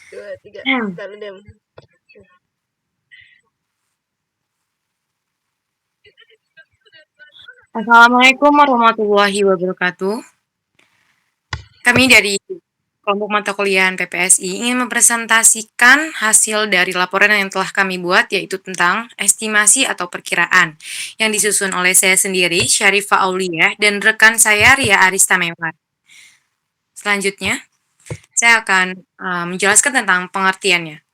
2, 3. Hmm. Taruh deh. Assalamualaikum warahmatullahi wabarakatuh. Kami dari kelompok mata kuliah PPSI ingin mempresentasikan hasil dari laporan yang telah kami buat, yaitu tentang estimasi atau perkiraan, yang disusun oleh saya sendiri, Syarifah Aulia, dan rekan saya, Ria Arista Mewar. Selanjutnya, saya akan menjelaskan tentang pengertiannya.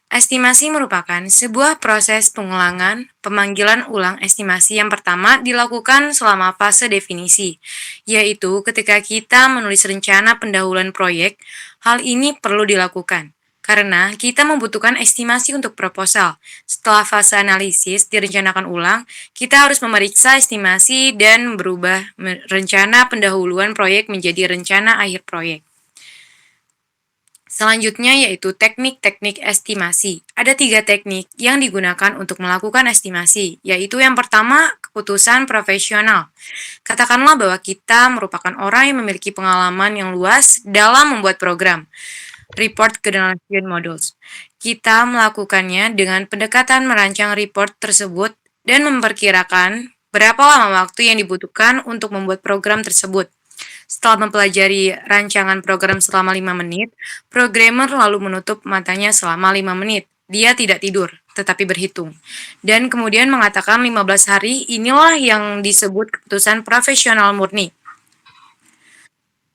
Estimasi merupakan sebuah proses pengulangan pemanggilan ulang estimasi yang pertama dilakukan selama fase definisi, yaitu ketika kita menulis rencana pendahuluan proyek. Hal ini perlu dilakukan karena kita membutuhkan estimasi untuk proposal. Setelah fase analisis direncanakan ulang, kita harus memeriksa estimasi dan berubah rencana pendahuluan proyek menjadi rencana akhir proyek. Selanjutnya yaitu teknik-teknik estimasi. Ada 3 teknik yang digunakan untuk melakukan estimasi, yaitu yang pertama, keputusan profesional. Katakanlah bahwa kita merupakan orang yang memiliki pengalaman yang luas dalam membuat program, report generation models. Kita melakukannya dengan pendekatan merancang report tersebut dan memperkirakan berapa lama waktu yang dibutuhkan untuk membuat program tersebut. Setelah mempelajari rancangan program selama 5 menit, programmer lalu menutup matanya selama 5 menit. Dia tidak tidur, tetapi berhitung. Dan kemudian mengatakan 15 hari, inilah yang disebut keputusan profesional murni.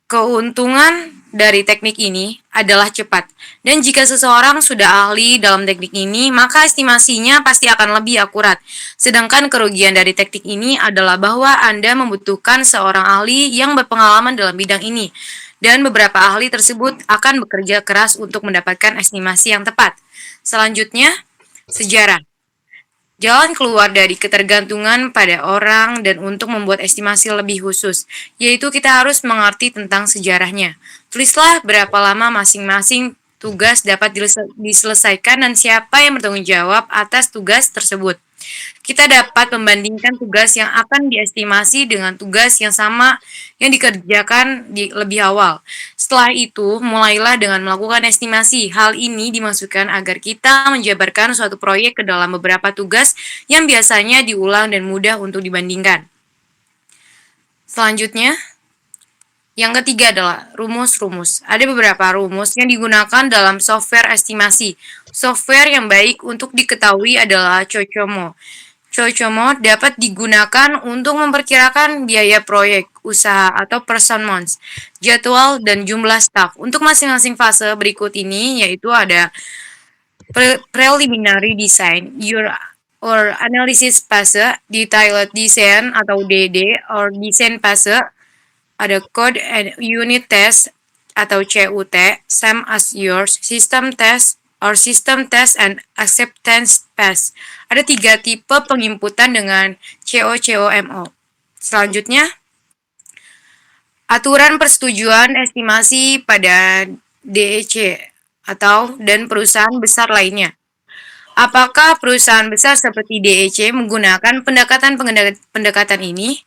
Keuntungan dari teknik ini adalah cepat. Dan jika seseorang sudah ahli dalam teknik ini, maka estimasinya pasti akan lebih akurat. Sedangkan kerugian dari teknik ini adalah bahwa Anda membutuhkan seorang ahli yang berpengalaman dalam bidang ini. Dan beberapa ahli tersebut akan bekerja keras untuk mendapatkan estimasi yang tepat. Selanjutnya, sejarah. Jalan keluar dari ketergantungan pada orang dan untuk membuat estimasi lebih khusus, yaitu kita harus mengerti tentang sejarahnya. Tulislah berapa lama masing-masing tugas dapat diselesaikan dan siapa yang bertanggung jawab atas tugas tersebut. Kita dapat membandingkan tugas yang akan diestimasi dengan tugas yang sama yang dikerjakan di lebih awal. Setelah itu, mulailah dengan melakukan estimasi. Hal ini dimaksudkan agar kita menjabarkan suatu proyek ke dalam beberapa tugas yang biasanya diulang dan mudah untuk dibandingkan. Selanjutnya, yang ketiga adalah rumus-rumus. Ada beberapa rumus yang digunakan dalam software estimasi. Software yang baik untuk diketahui adalah COCOMO. COCOMO dapat digunakan untuk memperkirakan biaya proyek, usaha, atau person months, jadwal, dan jumlah staff. Untuk masing-masing fase berikut ini, yaitu ada preliminary design, or analysis phase, detailed design atau DD, or design phase, ada code and unit test atau CUT, same as yours, system test, or system test and acceptance test. Ada 3 tipe penginputan dengan COCOMO. Selanjutnya, aturan persetujuan estimasi pada DEC atau dan perusahaan besar lainnya. Apakah perusahaan besar seperti DEC menggunakan pendekatan ini?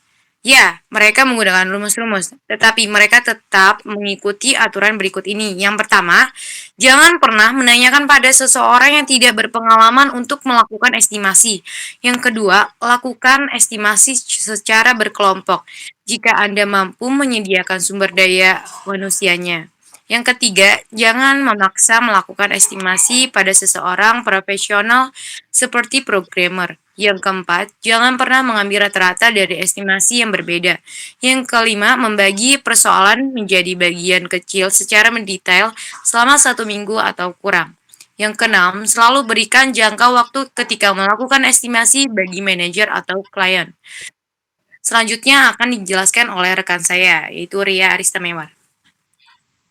Ya, mereka menggunakan rumus-rumus, tetapi mereka tetap mengikuti aturan berikut ini. Yang pertama, jangan pernah menanyakan pada seseorang yang tidak berpengalaman untuk melakukan estimasi. Yang kedua, lakukan estimasi secara berkelompok jika Anda mampu menyediakan sumber daya manusianya. Yang ketiga, jangan memaksa melakukan estimasi pada seseorang profesional seperti programmer. Yang keempat, jangan pernah mengambil rata-rata dari estimasi yang berbeda. Yang kelima, membagi persoalan menjadi bagian kecil secara mendetail selama 1 minggu atau kurang. Yang keenam, selalu berikan jangka waktu ketika melakukan estimasi bagi manajer atau klien. Selanjutnya akan dijelaskan oleh rekan saya, yaitu Ria Arista Mewar.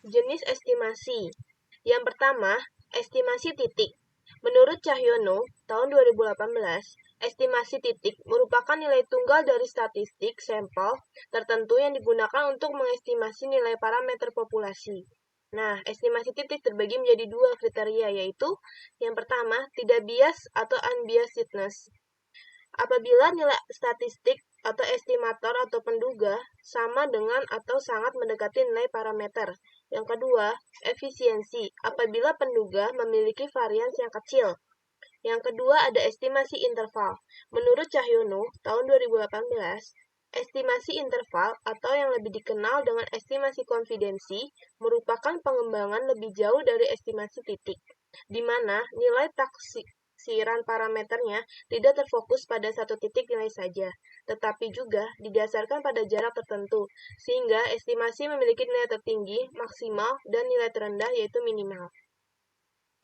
Jenis estimasi. Yang pertama, estimasi titik. Menurut Cahyono, tahun 2018, estimasi titik merupakan nilai tunggal dari statistik sampel tertentu yang digunakan untuk mengestimasi nilai parameter populasi. Nah, estimasi titik terbagi menjadi 2 kriteria, yaitu yang pertama, tidak bias atau unbiasedness. Apabila nilai statistik atau estimator atau penduga sama dengan atau sangat mendekati nilai parameter. Yang kedua, efisiensi apabila penduga memiliki varians yang kecil. Yang kedua ada estimasi interval. Menurut Cahyono, tahun 2018, estimasi interval atau yang lebih dikenal dengan estimasi konfidensi merupakan pengembangan lebih jauh dari estimasi titik, di mana nilai taksiran parameternya tidak terfokus pada satu titik nilai saja, tetapi juga didasarkan pada jarak tertentu, sehingga estimasi memiliki nilai tertinggi, maksimal, dan nilai terendah yaitu minimal.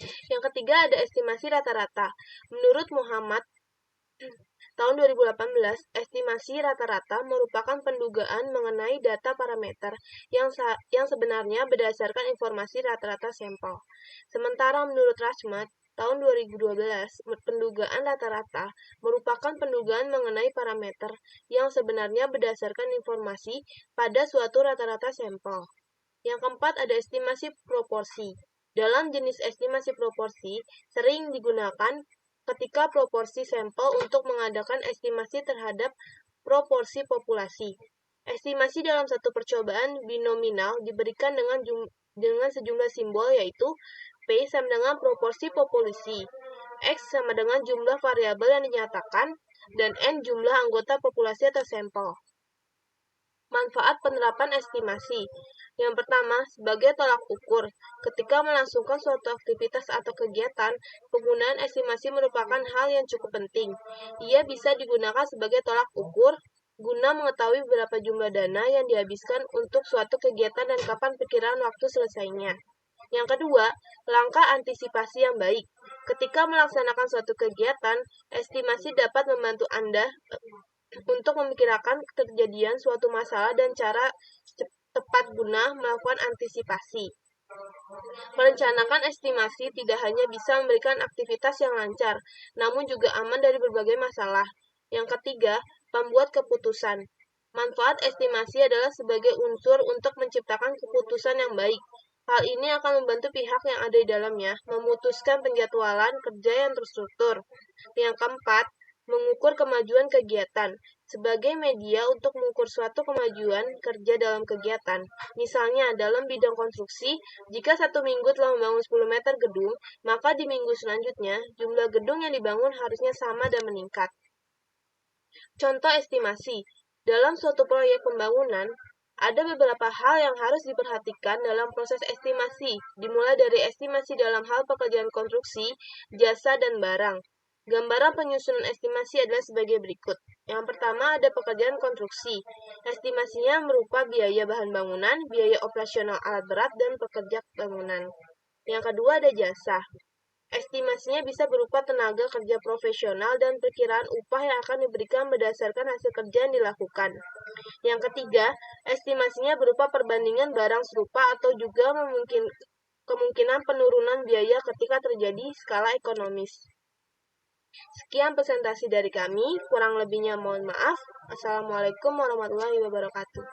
Yang ketiga ada estimasi rata-rata. Menurut Muhammad, tahun 2018, estimasi rata-rata merupakan pendugaan mengenai data parameter yang sebenarnya berdasarkan informasi rata-rata sampel. Sementara menurut Rashmat, tahun 2012, pendugaan rata-rata merupakan pendugaan mengenai parameter yang sebenarnya berdasarkan informasi pada suatu rata-rata sampel. Yang keempat ada estimasi proporsi. Dalam jenis estimasi proporsi, sering digunakan ketika proporsi sampel untuk mengadakan estimasi terhadap proporsi populasi. Estimasi dalam satu percobaan binominal diberikan dengan sejumlah simbol yaitu P sama dengan proporsi populasi, X sama dengan jumlah variabel yang dinyatakan, dan N jumlah anggota populasi atau sampel. Manfaat penerapan estimasi. Yang pertama, sebagai tolak ukur. Ketika melangsungkan suatu aktivitas atau kegiatan, penggunaan estimasi merupakan hal yang cukup penting. Ia bisa digunakan sebagai tolak ukur guna mengetahui berapa jumlah dana yang dihabiskan untuk suatu kegiatan dan kapan perkiraan waktu selesainya. Yang kedua, langkah antisipasi yang baik. Ketika melaksanakan suatu kegiatan, estimasi dapat membantu Anda untuk memikirkan terjadian suatu masalah dan cara tepat guna melakukan antisipasi. Merencanakan estimasi tidak hanya bisa memberikan aktivitas yang lancar, namun juga aman dari berbagai masalah. Yang ketiga, pembuat keputusan. Manfaat estimasi adalah sebagai unsur untuk menciptakan keputusan yang baik. Hal ini akan membantu pihak yang ada di dalamnya memutuskan penjadwalan kerja yang terstruktur. Yang keempat, mengukur kemajuan kegiatan. Sebagai media untuk mengukur suatu kemajuan kerja dalam kegiatan. Misalnya, dalam bidang konstruksi, jika 1 minggu telah membangun 10 meter gedung, maka di minggu selanjutnya, jumlah gedung yang dibangun harusnya sama dan meningkat. Contoh estimasi. Dalam suatu proyek pembangunan, ada beberapa hal yang harus diperhatikan dalam proses estimasi, dimulai dari estimasi dalam hal pekerjaan konstruksi, jasa, dan barang. Gambaran penyusunan estimasi adalah sebagai berikut. Yang pertama ada pekerjaan konstruksi. Estimasinya berupa biaya bahan bangunan, biaya operasional alat berat, dan pekerja bangunan. Yang kedua ada jasa. Estimasinya bisa berupa tenaga kerja profesional dan perkiraan upah yang akan diberikan berdasarkan hasil kerja yang dilakukan. Yang ketiga, estimasinya berupa perbandingan barang serupa atau juga kemungkinan penurunan biaya ketika terjadi skala ekonomis. Sekian presentasi dari kami, kurang lebihnya mohon maaf. Assalamualaikum warahmatullahi wabarakatuh.